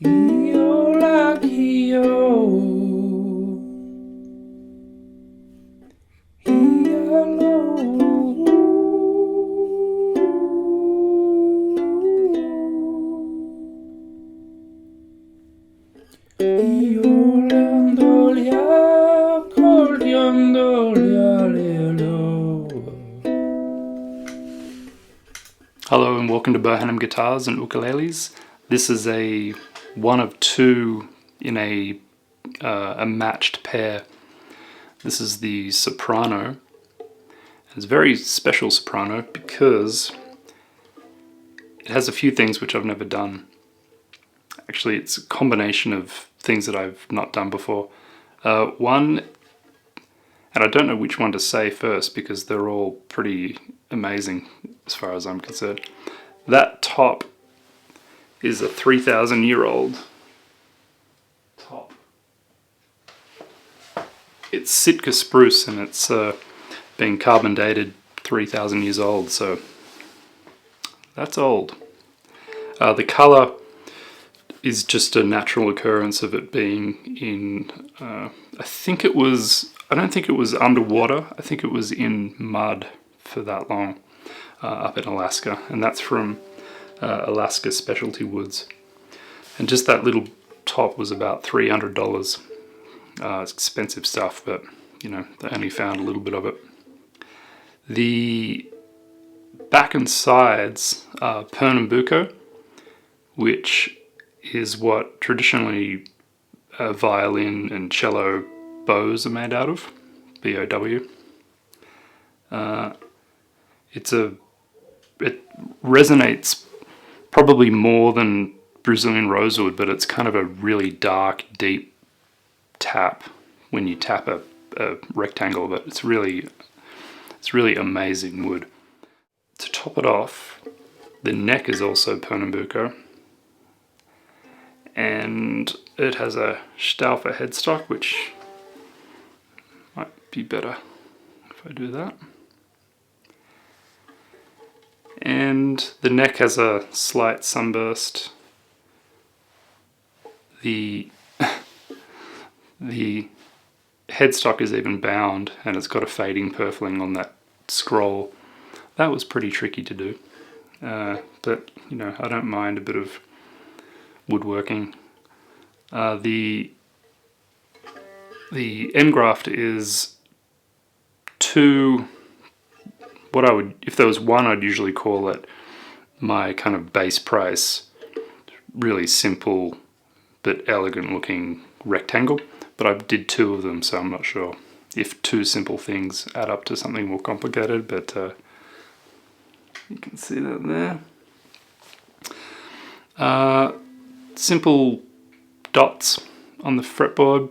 Hello and welcome to Beau Hannam Guitars and Ukuleles. This is a one of two in a matched pair. This is the soprano. It's a very special soprano because it has a few things which I've never done. Actually, it's a combination of things that I've not done before. One, and I don't know which one to say first because they're all pretty amazing as far as I'm concerned. That top is a 3,000-year-old top. It's Sitka spruce and it's been carbon dated 3,000 years old, so that's old. The colour is just a natural occurrence of it being in, I don't think it was underwater, I think it was in mud for that long up in Alaska, and that's from Alaska Specialty Woods. And just that little top was about $300. It's expensive stuff, but you know, they only found a little bit of it. The back and sides are Pernambuco, which is what traditionally violin and cello bows are made out of, B-O-W. It resonates probably more than Brazilian rosewood, but it's kind of a really dark, deep tap when you tap a rectangle of it. It's really amazing wood. To top it off, the neck is also Pernambuco, and it has a Stauffer headstock, which might be better if I do that. And the neck has a slight sunburst. The headstock is even bound, and it's got a fading purfling on that scroll. That was pretty tricky to do, but you know, I don't mind a bit of woodworking. The end graft is two. What I would, if there was one, I'd usually call it my kind of base price, really simple but elegant looking rectangle. But I did two of them, so I'm not sure if two simple things add up to something more complicated, but you can see that there. Simple dots on the fretboard,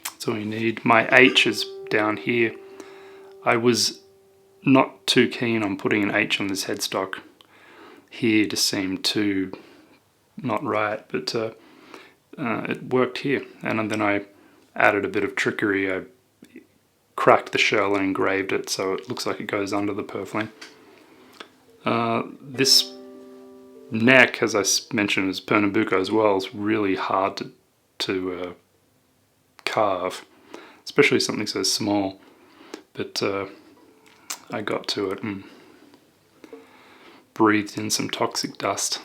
that's all you need. My H is down here. I was not too keen on putting an H on this headstock here, just seemed too not right, but it worked here. And then I added a bit of trickery. I cracked the shell and engraved it so it looks like it goes under the purfling. This neck, as I mentioned, is Pernambuco as well. It's really hard to carve, especially something so small, but I got to it and breathed in some toxic dust.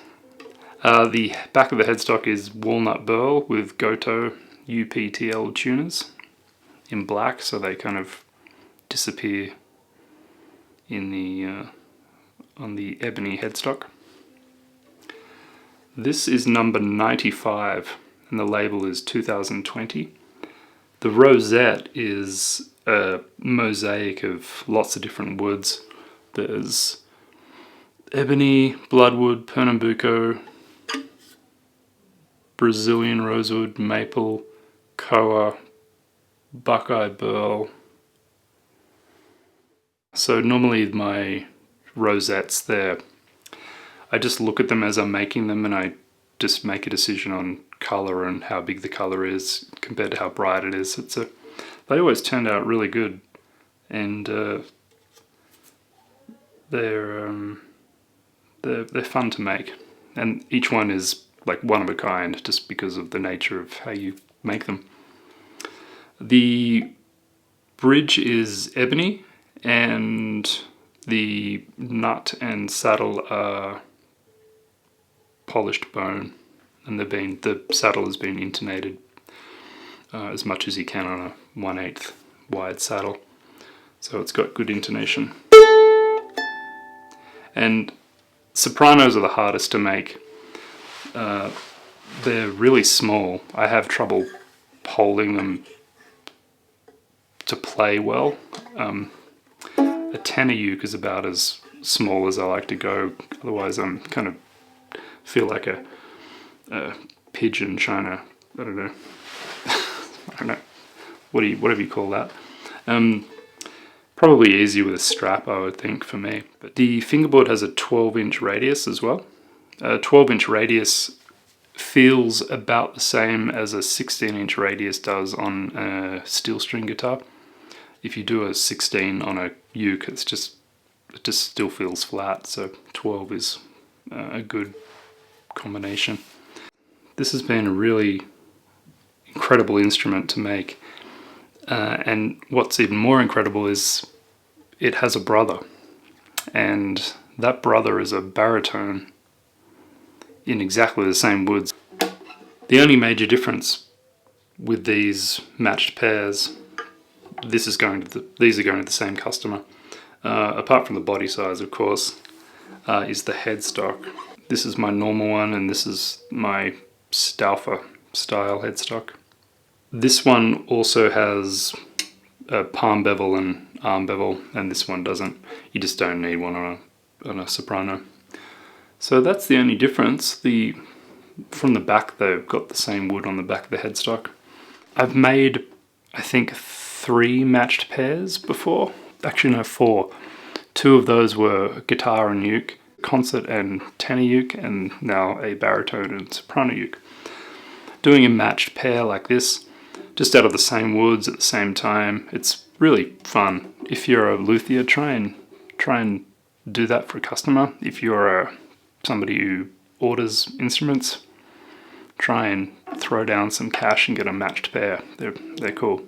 The back of the headstock is walnut burl with Goto UPTL tuners in black, so they kind of disappear in the on the ebony headstock. This is number 95 and the label is 2020. The rosette is a mosaic of lots of different woods. There's ebony, bloodwood, Pernambuco, Brazilian rosewood, maple, koa, buckeye burl. So normally my rosettes there, I just look at them as I'm making them and I just make a decision on colour and how big the colour is compared to how bright it is. They always turned out really good, and they're fun to make. And each one is like one of a kind, just because of the nature of how you make them. The bridge is ebony, and the nut and saddle are polished bone, and the saddle has been intonated as much as you can on a 1/8 wide saddle, so it's got good intonation. And sopranos are the hardest to make. They're really small. I have trouble holding them to play well. A tenor uke is about as small as I like to go, otherwise I'm kind of feel like a pigeon trying to, I don't know, whatever you call that. Probably easier with a strap, I would think, for me. But the fingerboard has a 12-inch radius as well. A 12-inch radius feels about the same as a 16-inch radius does on a steel string guitar. If you do a 16 on a uke, it just still feels flat, so 12 is a good combination. This has been a really incredible instrument to make. And what's even more incredible is it has a brother, and that brother is a baritone in exactly the same woods. The only major difference with these matched pairs, these are going to the same customer, apart from the body size, of course, is the headstock. This is my normal one, and this is my Stauffer style headstock. This one also has a palm bevel and arm bevel, and this one doesn't. You just don't need one on a soprano. So that's the only difference. From the back, they've got the same wood on the back of the headstock. I've made, I think, 3 matched pairs before. Actually, no, 4. 2 of those were guitar and uke, concert and tenor uke, and now a baritone and soprano uke. Doing a matched pair like this, just out of the same woods at the same time, it's really fun. If you're a luthier, try and do that for a customer. If you're somebody who orders instruments, try and throw down some cash and get a matched pair. They're cool.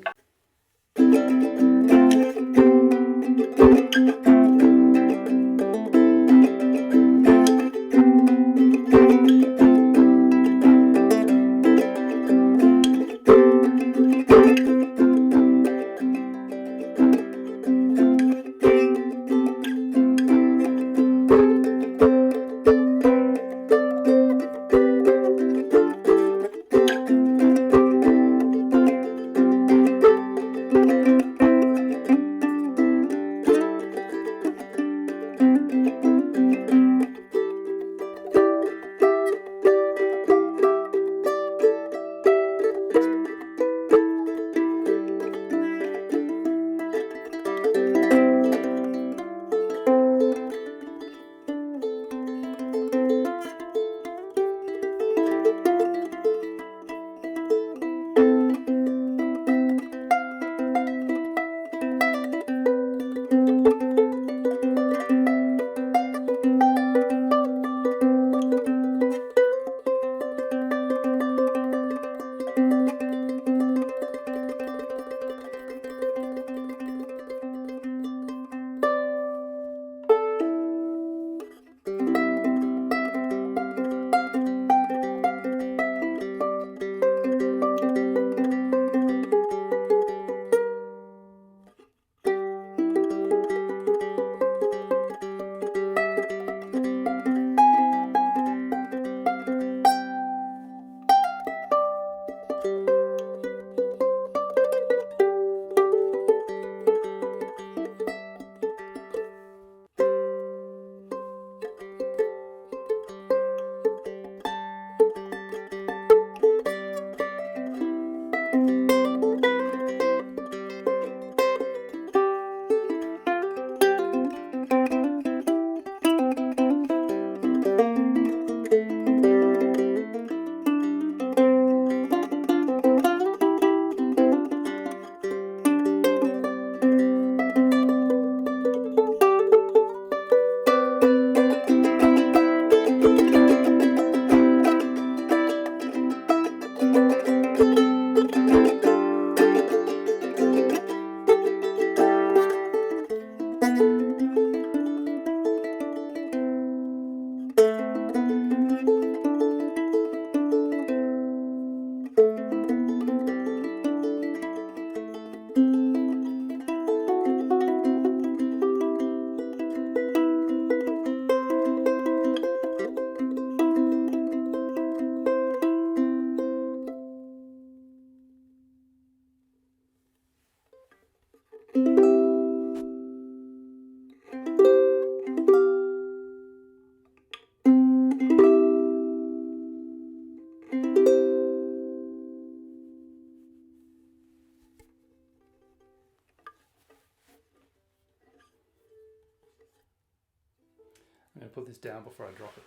down before I drop it.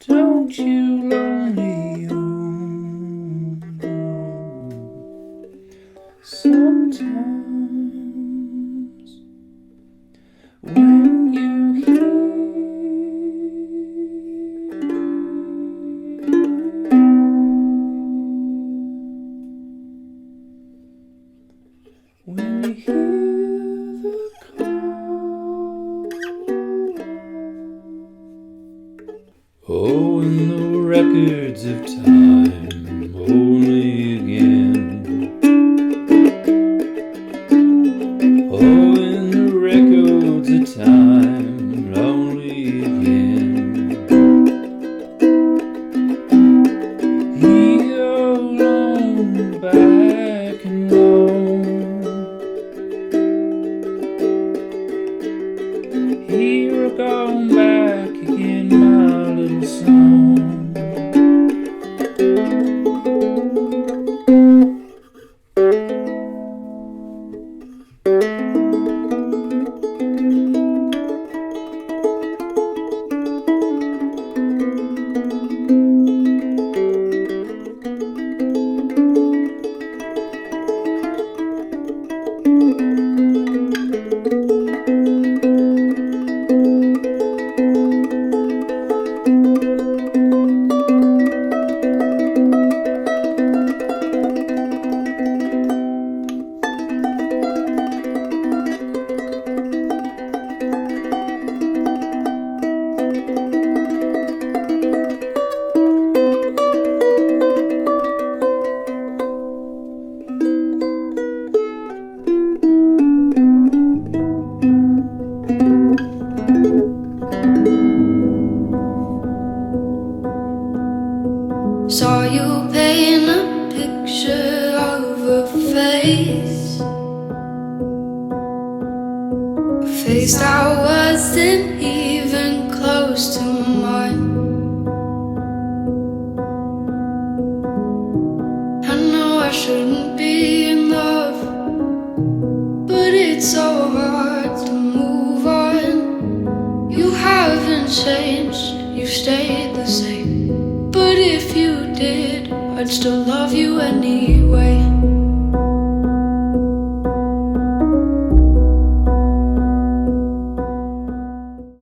Don't you lonely sometimes when you hear the call. Oh, in the records of time, only again. Oh, in the records of time, only again. Here alone, back and home. Here I go back again, my little song. Saw you paint a picture of a face that wasn't even close to mine. I know I shouldn't be in love, but it's so hard to move on. You haven't changed, you stayed the same. But if I'd still love you anyway.